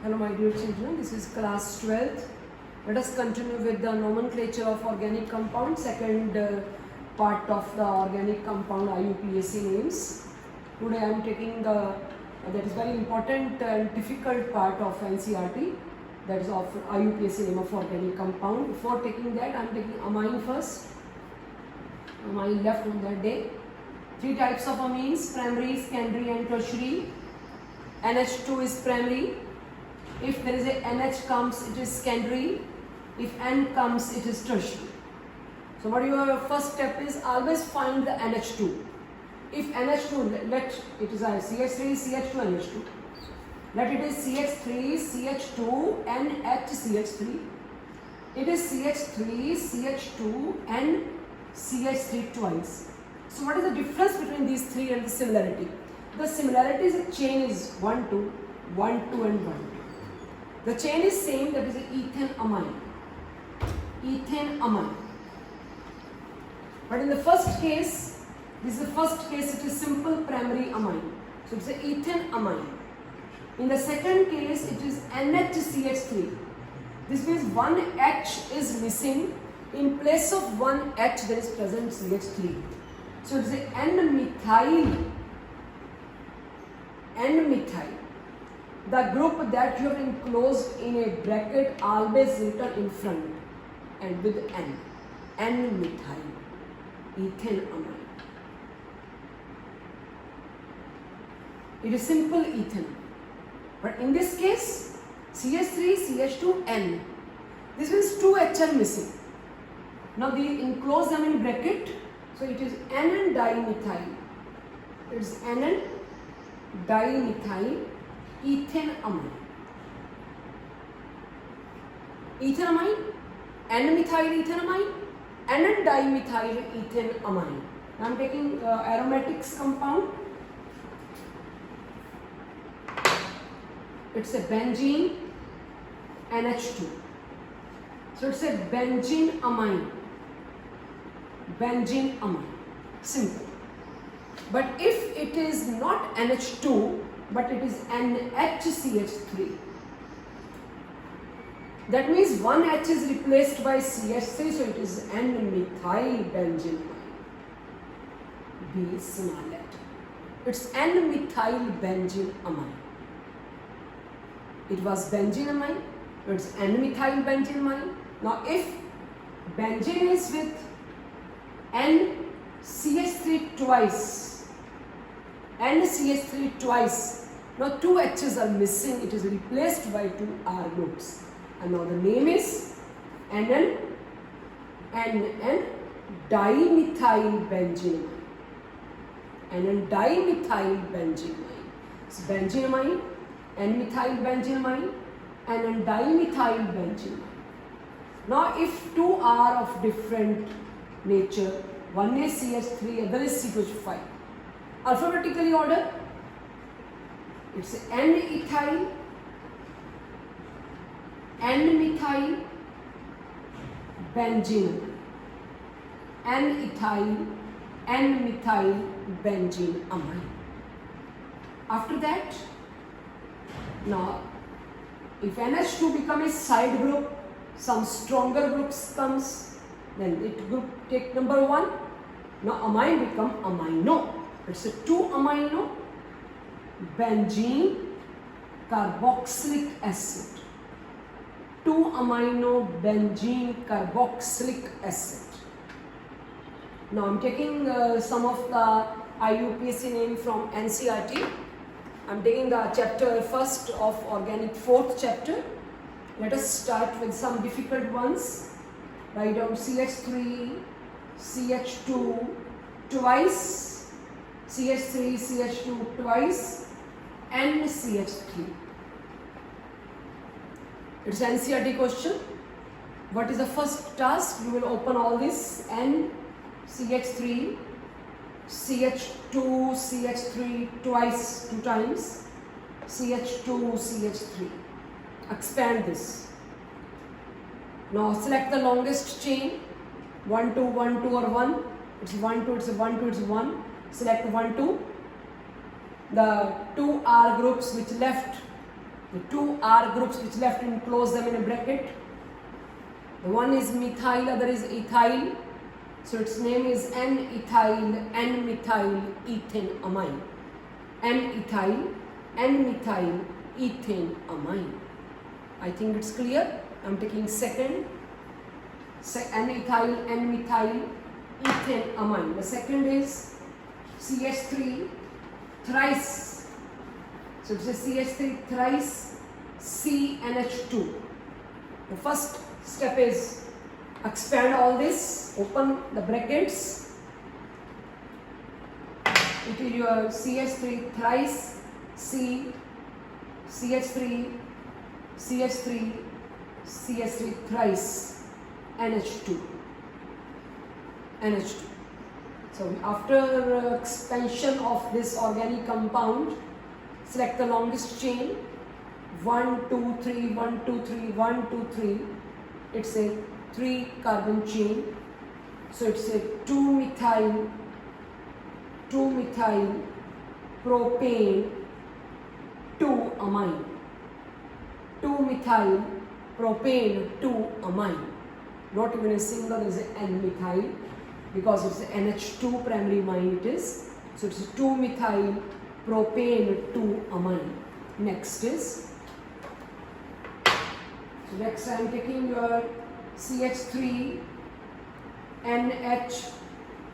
Hello my dear children, this is class 12th. Let us continue with the nomenclature of organic compound, second part of the organic compound IUPAC names. Today I am taking the, that is very important and difficult part of NCERT, that is of IUPAC name of organic compound. Before taking that, I am taking amine first. Amine left on that day. Three types of amines, primary, secondary and tertiary. NH2 is primary. If there is a NH comes, it is secondary. If N comes, it is tertiary. So what your first step is, always find the NH2. If NH2, let it is CH3, CH2, NH2. Let it is CH3, CH2, NHCH3. It is CH3, CH2, and CH3 twice. So what is the difference between these three and the similarity? The similarity is the chain is 1, 2, 1, 2 and 1, 2. The chain is same, that is ethane amine. Ethane amine. But in the first case, this is the first case, it is simple primary amine. So it's a ethane amine. In the second case, it is NHCH3. This means one H is missing. In place of one H, there is present CH3. So it's a N-methyl. N-methyl. The group that you have enclosed in a bracket always written in front and with N. N-methyl. Ethane amine. It is simple ethane. But in this case, CH3, CH2, N. This means two H are missing. Now they enclose them in bracket. So it is N and dimethyl. It is N and dimethyl ethane amine. Ethane amine, N-methyl ethane amine, N and dimethyl ethane amine. Now I am taking aromatics compound. It's a benzene NH2. So it's a benzene amine. Benzene amine. Simple. But if it is not NH2, but it is NHCH3, that means one H is replaced by CH3, so it is N-methyl benzene amine. B small letter. It's N-methyl benzene amine. It was benzene amine, it's N-methyl benzene amine. Now if benzene is with NCH3 twice, NCH3 twice, now two H's are missing, it is replaced by two R groups. And now the name is NN dimethyl benzene amine. NN dimethyl benzene amine. So benzene amine, N-methyl benzene amine, and dimethyl benzene amine. Now if two are of different nature, one is CH3, other is CH5. Alphabetically order, it's N-ethyl, N-methyl benzene, N-ethyl, N-methyl benzene amine. After that, now if NH2 becomes a side group, some stronger groups comes, then it group take number 1. Now amine become amino. It's a 2-amino benzene carboxylic acid. 2-amino benzene carboxylic acid. Now I am taking some of the IUPAC name from NCERT. I am taking the chapter first of organic, 4th chapter. Let us start with some difficult ones. Write down CH3, CH2 twice, CH3, CH2 twice, and CH3. It's an NCERT question. What is the first task? You will open all this and CH3, CH2, CH3 twice, 2 times, CH2, CH3. Expand this. Now select the longest chain, 1, 2, 1, 2 or 1. It's 1, 2, it's a 1, 2, it's 1. Select 1, 2. The two R groups which left The two R groups which left and close them in a bracket. The one is methyl, other is ethyl. So its name is N-ethyl, N-methyl ethane amine. N-ethyl, N-methyl ethane amine. I think it's clear. I'm taking second. N-ethyl, N-methyl ethane amine. The second is CH3 thrice. So it's a CH3 thrice CNH2. The first step is expand all this, open the brackets. It is your CH3 thrice CH3 thrice NH2. So after expansion of this organic compound, select the longest chain. 1, 2, 3, 1, 2, 3, 1, 2, 3. It's a 3 carbon chain. So it's a 2-methyl propane 2 amine. 2-methyl propane 2 amine. Not even a single, there is an N-methyl because it's an NH2 primary amine it is. So it's a 2-methyl propane 2 amine. Next is, so next I am taking your CH3 NH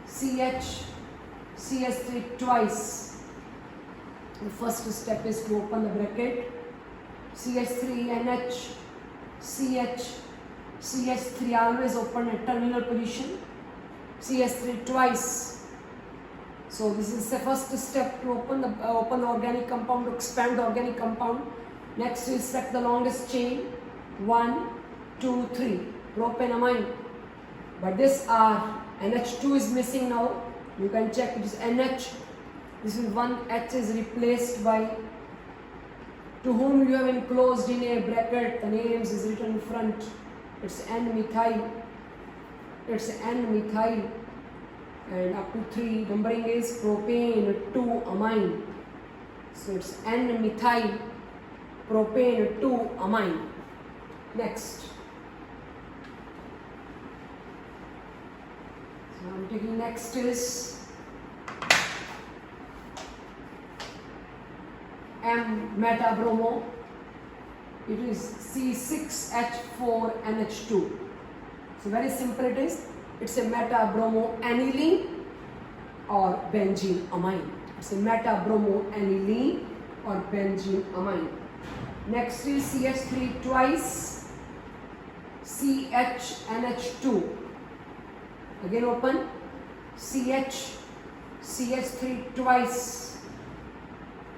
CH3 twice. The first step is to open the bracket. CH3 NH CH3 always open at terminal position. CH3 twice. So this is the first step to open the organic compound, to expand the organic compound. Next is select the longest chain. 1, 2, 3 propane amine. But this R NH2 is missing now. You can check it is NH. This is one H is replaced by, to whom you have enclosed in a bracket, the names is written in front. It's N-methyl. It's N-methyl. And up to 3 numbering is propane 2 amine. So it's N-methyl propane 2 amine. Next. So I'm taking next is M-metabromo. It is C6H4NH2. So very simple it is. It's a metabromo aniline or benzene amine. It's a metabromo aniline or benzene amine. Next is CH3 twice CHNH2. Again open CH3 twice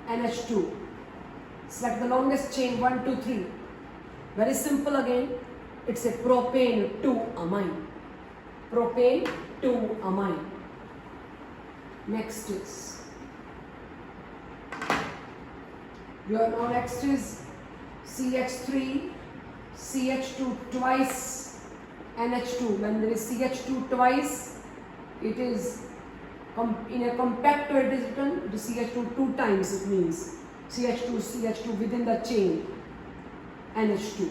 NH2. Select the longest chain 1, 2, 3. Very simple again. It's a propane 2 amine. Propane 2 amine. Next is next is CH3 CH2 twice NH2. When there is CH2 twice, it is in a compactor it is written, it is CH2 2 times, it means CH2 within the chain NH2.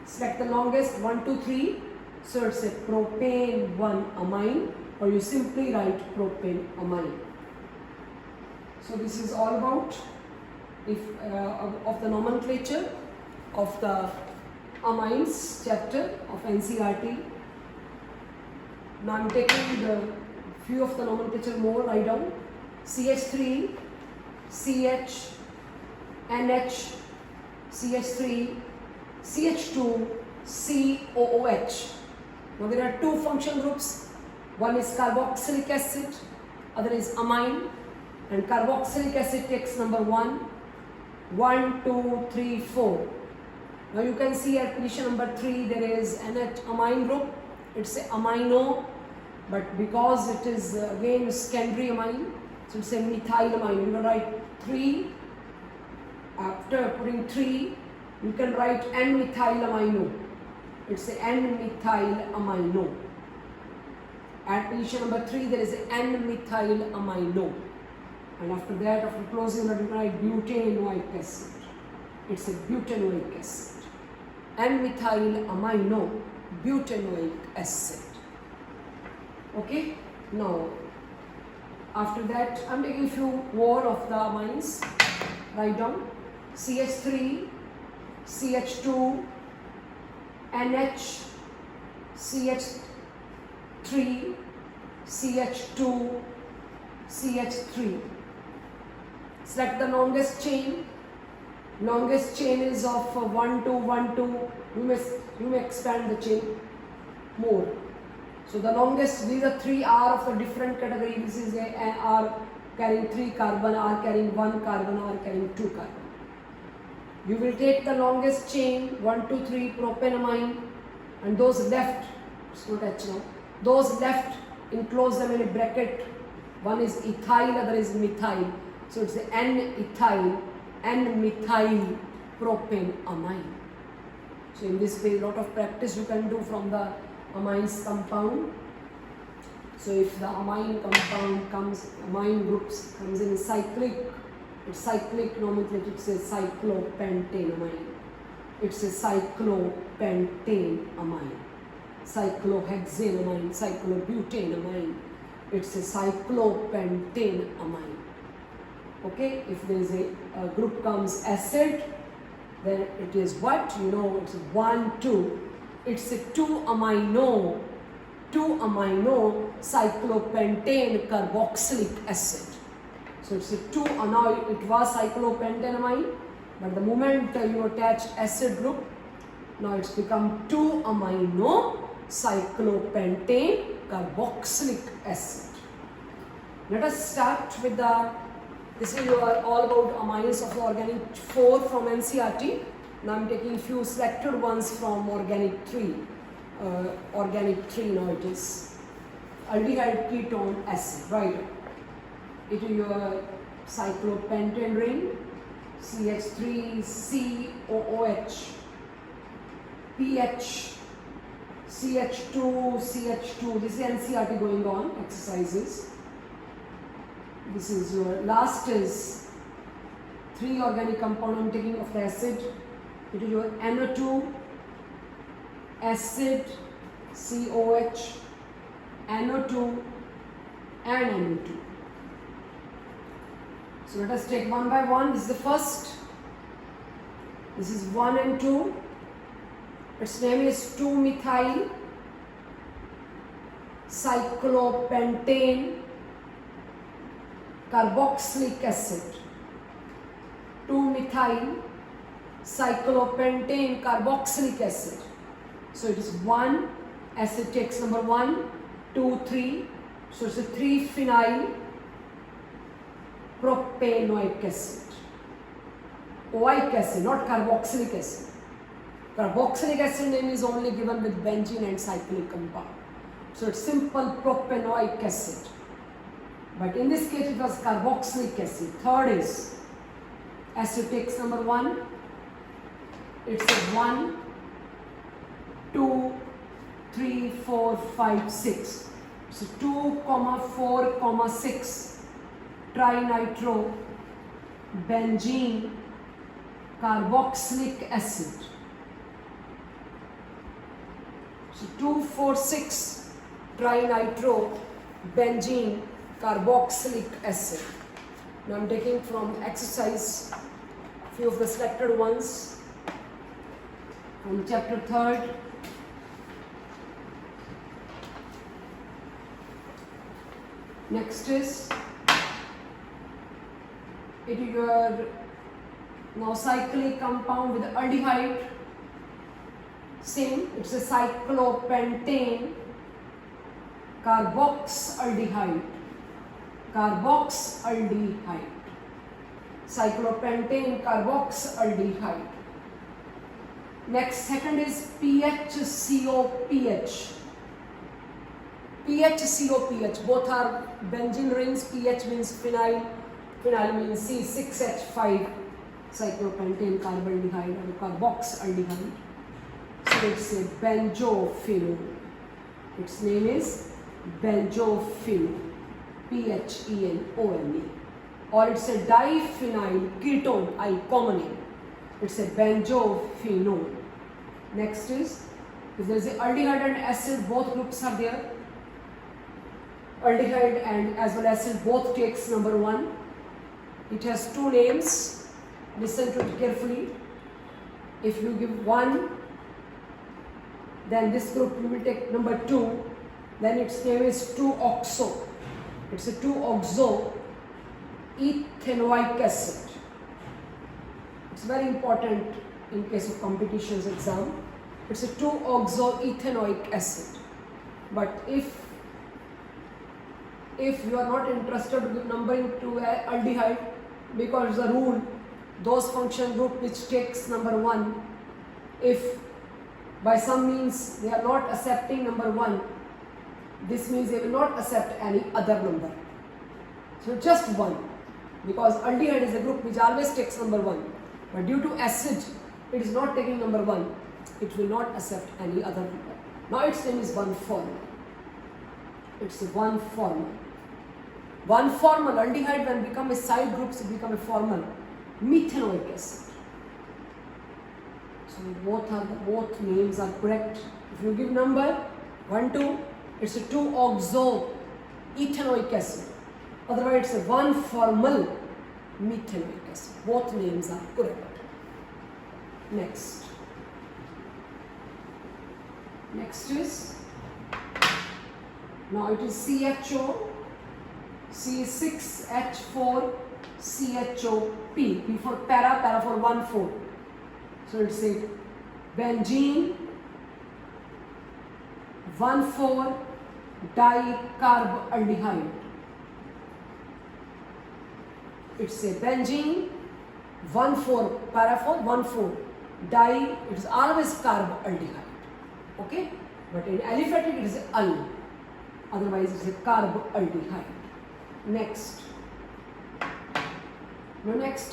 Select the longest 1, 2, 3. So it's a propane 1 amine, or you simply write propane amine. So this is all about of the nomenclature of the amines chapter of NCERT. Now I'm taking the few of the nomenclature more. Write down CH3, CH, NH, CH3, CH2, COOH. Now there are 2 function groups. One is carboxylic acid, other is amine. And carboxylic acid takes number 1, 1, 2, 3, 4. Now you can see at position number 3 there is an amine group. It's a amino, but because it is again secondary amine, so it's a methyl amine. You will write 3. After putting 3, you can write N-methyl amino. It's a N-methyl amino. At position number 3 there is a N-methyl amino. And after that, after closing, you write butanoic acid. it's a butanoic acid. N-methyl amino butanoic acid. Okay, now after that I'm taking few more of the amines. Write down CH3, CH2, NH, CH3, CH2, CH3. Select the longest chain. Longest chain is of 1, 2, 1, 2. You may expand the chain more. So the longest, these are 3 are of the different category. This is a R carrying 3 carbon, R carrying 1 carbon, R carrying 2 carbon. You will take the longest chain 1, 2, 3 propanamine, and those left, it's not H now, those left enclose them in a bracket. One is ethyl, other is methyl. So it's the N-ethyl, N-methyl propanamine. So in this way, a lot of practice you can do from the amines compound. So if the amine compound comes, amine groups comes in cyclic, it's cyclic nomenclature, it's a cyclopentanamine. It's a cyclopentanamine. Cyclohexanamine, cyclobutanamine. It's a cyclopentanamine. Okay, if there is a group comes acid, then it is what? You know, it's 1, 2. It's a 2-amino cyclopentane carboxylic acid. So it's a 2, now it was cyclopentanamine, but the moment you attach acid group, now it's become 2-amino cyclopentane carboxylic acid. Let us start with this is all about amines of the organic 4 from NCERT. Now I'm taking few selected ones from organic 3. Organic 3 now it is. Aldehyde ketone acid, right? It is your cyclopentane ring, CH3COOH, pH, CH2, CH2. This is NCERT going on, exercises. This is your last is 3 organic compound I'm taking of the acid. It is your NO2, acid, COH, NO2 and NO2. So let us take one by one. This is the first. This is 1 and 2. Its name is 2-methyl cyclopentane carboxylic acid. 2-methyl cyclopentane carboxylic acid. So it is 1, acid takes number 1, 2, 3. So it's a 3-phenyl propanoic acid. Oic acid, not carboxylic acid. Carboxylic acid name is only given with benzene and cyclic compound. So it's simple propanoic acid. But in this case it was carboxylic acid. Third is acid takes number 1. It's a 1, 2, 3, 4, 5, 6. So 2, 4, 6 trinitro benzene carboxylic acid. So 2, 4, 6 trinitro benzene carboxylic acid. Now I'm taking from exercise few of the selected ones from chapter 3rd. Next is it is your now cyclic compound with aldehyde. Same, it's a cyclopentane carboxaldehyde. Carboxaldehyde. Cyclopentane carboxaldehyde. Next, second is PHCOPH. PHCOPH. Both are benzene rings. PH means phenyl. Phenyl means C6H5. Cyclopentane carbaldehyde and carboxaldehyde. So it's a benzophenone. Its name is benzophenone. PHENONE. Or it's a diphenyl ketone, I common name. it's a benzophenone. Next is, if there is a aldehyde and acid, both groups are there. Aldehyde and as well as acid both takes number 1. It has 2 names. Listen to it carefully. If you give 1, then this group you will take number 2. Then its name is 2-oxo. It's a 2-oxo ethanoic acid. It's very important in case of competitions exam. It's a 2-oxo ethanoic acid. But if you are not interested with numbering to aldehyde, because the rule, those function group which takes number 1, if by some means they are not accepting number 1, this means they will not accept any other number. So just 1, because aldehyde is a group which always takes number 1, but due to acid it is not taking number 1, it will not accept any other number. Now its name is 1-formyl. It's a 1-formyl. 1-formyl aldehyde when become a side group, it become a formyl methanoic acid. So both names are correct. If you give number 1, 2, it's a 2-oxo ethanoic acid. Otherwise it's a 1-formyl methanoic acid. Both names are correct. Next is, now it is CHO, C6H4 CHOP, P for para for 1,4. So it's a benzene 1,4 dicarbonaldehyde. It's a benzene 1,4 para for 1,4 di, it is always carbonaldehyde. Okay, but in aliphatic it is al, otherwise it is a carbonaldehyde. Next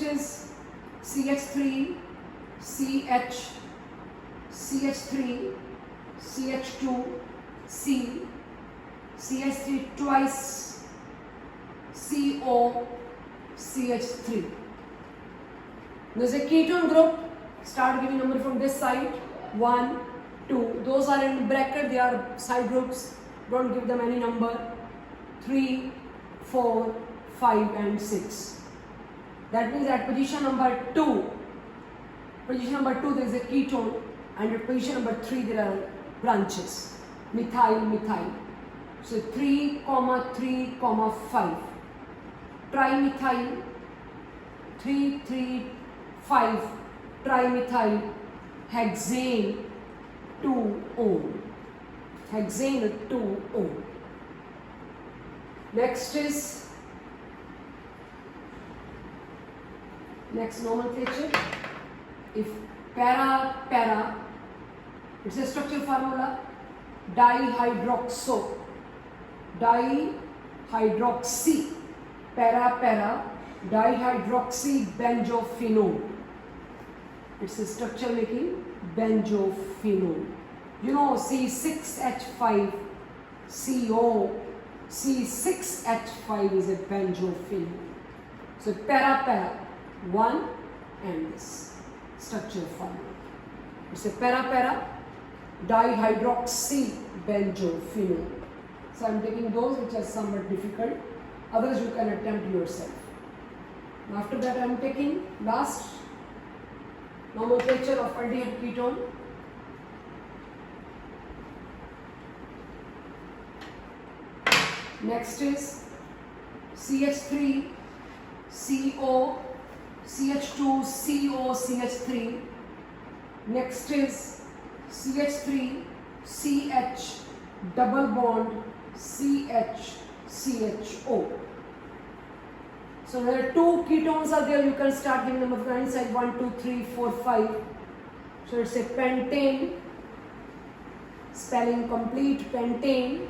is CH3 CH3 CH2 C, CH3 twice CO CH3. There's a ketone group. Start giving number from this side. 1, 2. Those are in bracket. They are side groups. Don't give them any number. 3, 4, 5 and 6. That means at position number 2 there is a ketone, and at position number 3 there are branches. Methyl. So 3, 3, 5. Trimethyl. 3, 3, 5. Trimethyl hexane 2-O. Hexane 2-O. Next is, next nomenclature. If para, it's a structural formula. Dihydroxy, para, dihydroxy benzophenone. It's a structure making benzophenone. You know C6H5 CO, C6H5 is a benzophenone. So para, 1 and this structure formula. It's a para, dihydroxy benzophenone. So I am taking those which are somewhat difficult. Others you can attempt yourself. After that I am taking last nomenclature of aldehyde ketone. Next is CH3 CO, CH2 CO CH3. Next is CH3 CH double bond CH CHO. So there are 2 ketones are there. You can start giving number from inside 1, 2, 3, 4, 5. So it's a pentane. Spelling complete. Pentane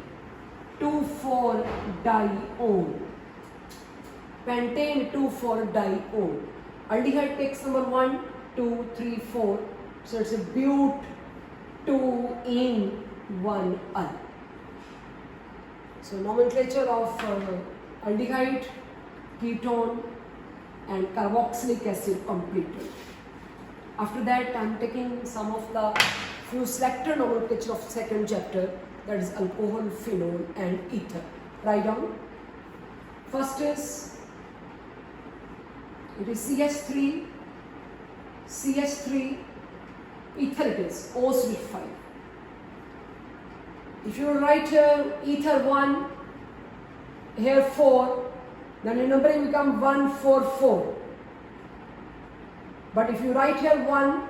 2,4-dione. Pentane 2,4-dione. Aldehyde takes number 1, 2, 3, 4. So it's a but 2-in-1-al. So nomenclature of aldehyde, ketone and carboxylic acid completed. After that, I'm taking some of the few selected nomenclature of second chapter, that is alcohol, phenol and ether. Write down. First is, it is CH3, ether it is, O-5. If you write here ether 1, here 4, then your numbering become 1, 4, 4. But if you write here 1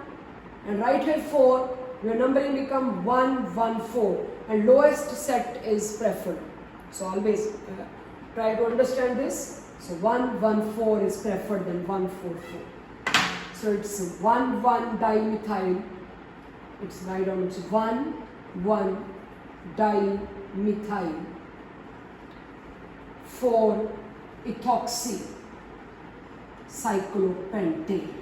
and write here 4, your numbering become 1, 1, 4, and lowest set is preferred. So always try to understand this. So 1, 1, 4 is preferred than 1, 4, 4. So it's 1, 1 dimethyl. It's write down. It's 1, 1 dimethyl 4 ethoxy cyclopentane.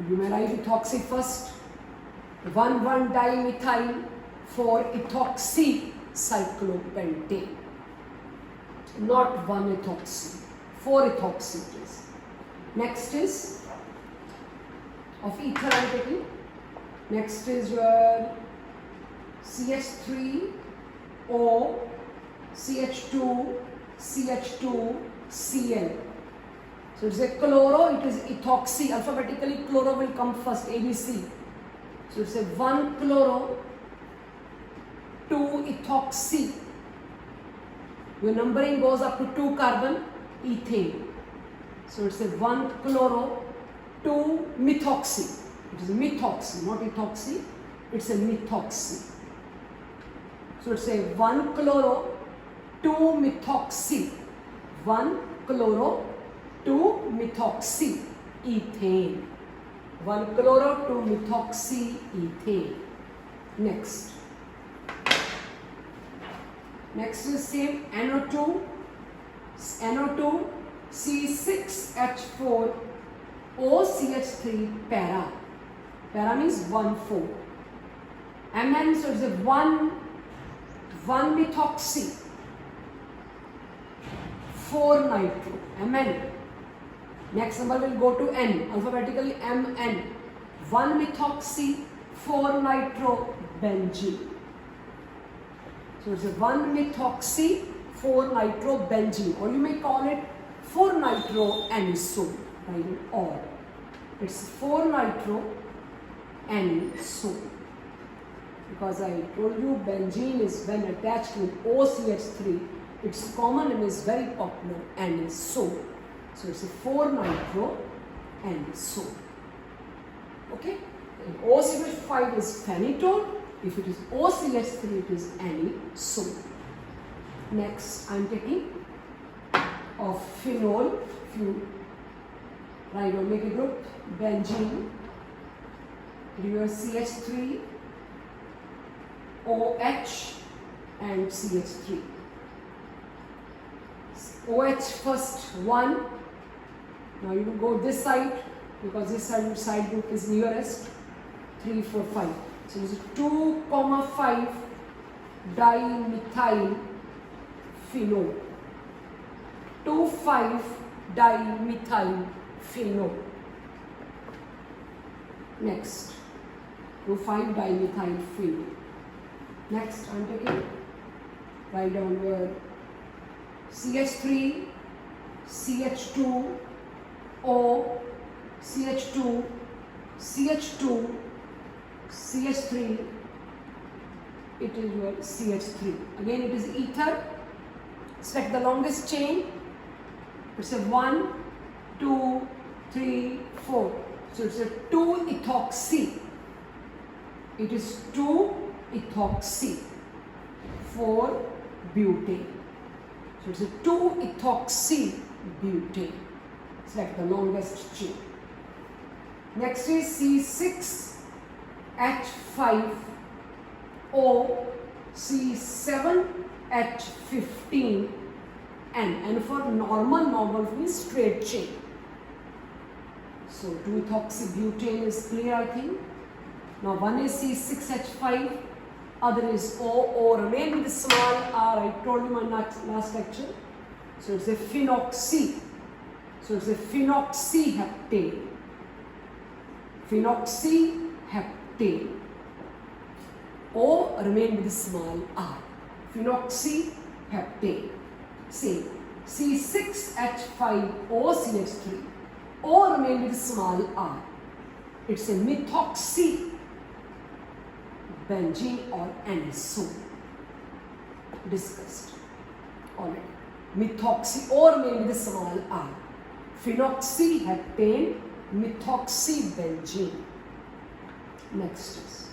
You may write ethoxy first. 1, 1 dimethyl 4 ethoxy cyclopentane. Not 1 ethoxy, 4 ethoxy it is. Next is of ether I am taking. Next is your CH3O, CH2, CH2, Cl. So it's a chloro, it is ethoxy. Alphabetically, chloro will come first, ABC. So it's a 1 chloro, 2 ethoxy. Your numbering goes up to 2 carbon, ethane. So it's a 1 chloro, 2 methoxy. It is a methoxy, not ethoxy. It's a methoxy. So it's a 1 chloro, 2 methoxy. 1 chloro, 2 methoxy ethane. 1 chloro, 2 methoxy ethane. Next. Next is same NO2, NO2 C6H4 OCH3 para. Para means 1, 4. Mn, so it's a 1 methoxy 4 nitro. Mn. Next number will go to N. Alphabetically Mn. 1 methoxy 4 nitro benzene. So it's a 1 methoxy 4 nitro benzene, or you may call it 4 nitro anisole. Right? Or it's 4 nitro anisole. Because I told you benzene is when attached with OCH3, its common name is very popular, anisole. So it's a 4 nitro anisole. Okay? And OCH5 is phenitone. If it is OCH3, it is anisole. Next, I am taking of phenol. Right, make a group, benzene, your CH3, OH and CH3. OH first 1. Now you will go this side because this side group is nearest. 3, 4, 5. So this is 2,5 dimethyl phenol. 2,5 dimethyl phenol. Next, 2,5 dimethyl phenol. Next, I am taking, write down here CH3, CH2, O, CH2, CH2, CH3, it is your CH3. Again, it is ether. Select the longest chain. It's a 1, 2, 3, 4. So it's a 2 ethoxy. It is 2 ethoxy 4 butane. So it's a 2 ethoxy butane. Select the longest chain. Next is C6H5O C7H15N. And for normal means straight chain. So 2-ethoxybutane is clear, I think. Now one is C6H5, other is O remain with the small r. I told you in my last lecture. So it's a phenoxy. So it's a phenoxyheptane. Phenoxyheptane. O remain with small r. Phenoxyheptane. Same. C6H5OCH3. O remain with small r. It's a methoxybenzene or NSO. Discussed already. Methoxy or remain with small r. Phenoxyheptane, methoxybenzene. Next is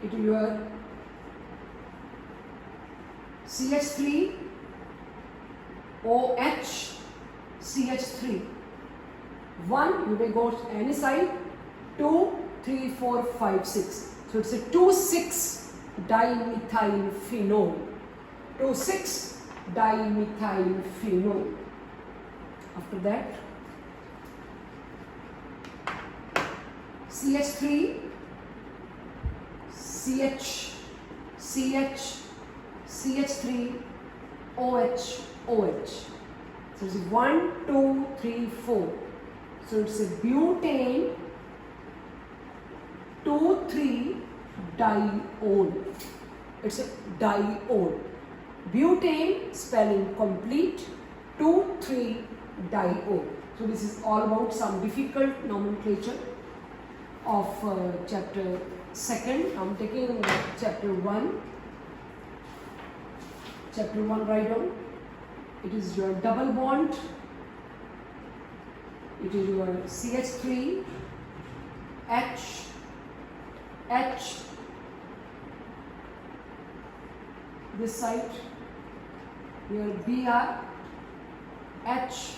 it is your CH3 OH CH3. 1 you may go to any side. 2, 3, 4, 5, 6. So it's a 2,6-dimethylphenol. 2,6-dimethylphenol. After that, CH3, CH, CH3, OH, OH. So it's 1, 2, 3, 4. So it's a butane 2,3-dione. It's a dione. Butane spelling complete 2,3-dione. So this is all about some difficult nomenclature of chapter 2nd. I'm taking chapter 1. Chapter 1 write down. It is your double bond. It is your CH3 H this side, your Br H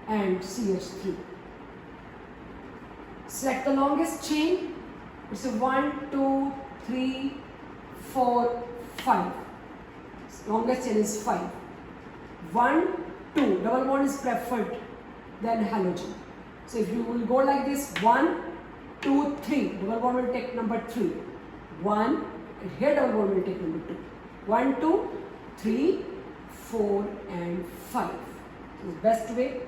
and CH3. Select the longest chain. It's a 1, 2, 3, 4, 5. Longest chain is 5. 1, 2. Double bond is preferred. Then halogen. So if you will go like this, 1, 2, 3. Double bond will take number 3. 1. And here double bond will take number 2. 1, 2, 3, 4 and 5. So the best way.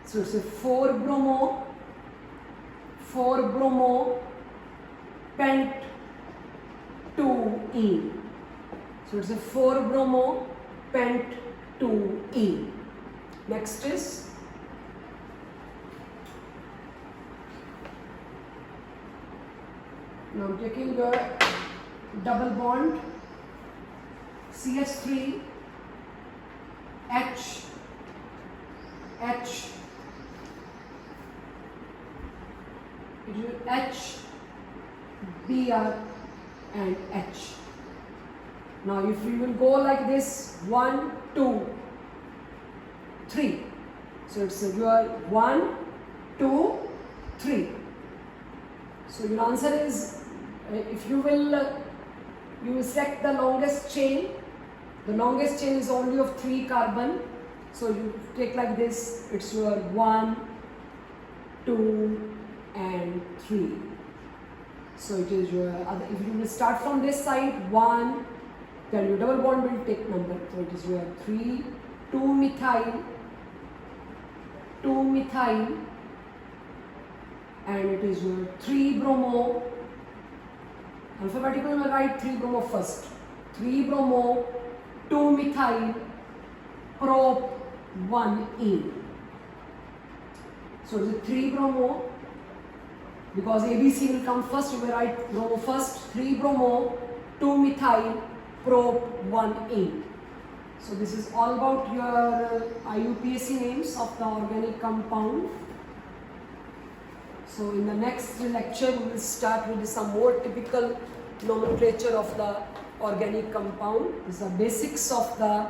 So it's a 4 bromo pent 2-ene. So it's a 4 bromo pent 2-ene. Next is now I'm taking your double bond CH3 H it is H, Br and H. Now if you will go like this 1, 2, 3. So it's your 1, 2, 3. So your answer is if you will select the longest chain. The longest chain is only of 3 carbon. So you take like this. It's your 1, 2 and 3. So it is your other. If you will start from this side 1, then your double bond will take number. So it is your 3, 2-methyl, and it is your 3-bromo. Alphabetically, we will write 3-bromo first. 3-bromo, 2-methyl, prop 1-ene. So it is 3-bromo. Because ABC will come first, you will write bromo first. 3-bromo, 2-methyl, prop 1-ene. So this is all about your IUPAC names of the organic compound. So in the next lecture, we will start with some more typical nomenclature of the organic compound. These are basics of the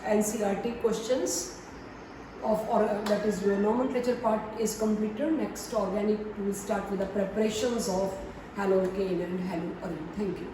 NCERT questions. That is your nomenclature part is completed. Next organic we will start with the preparations of haloalkane and haloarine. Thank you.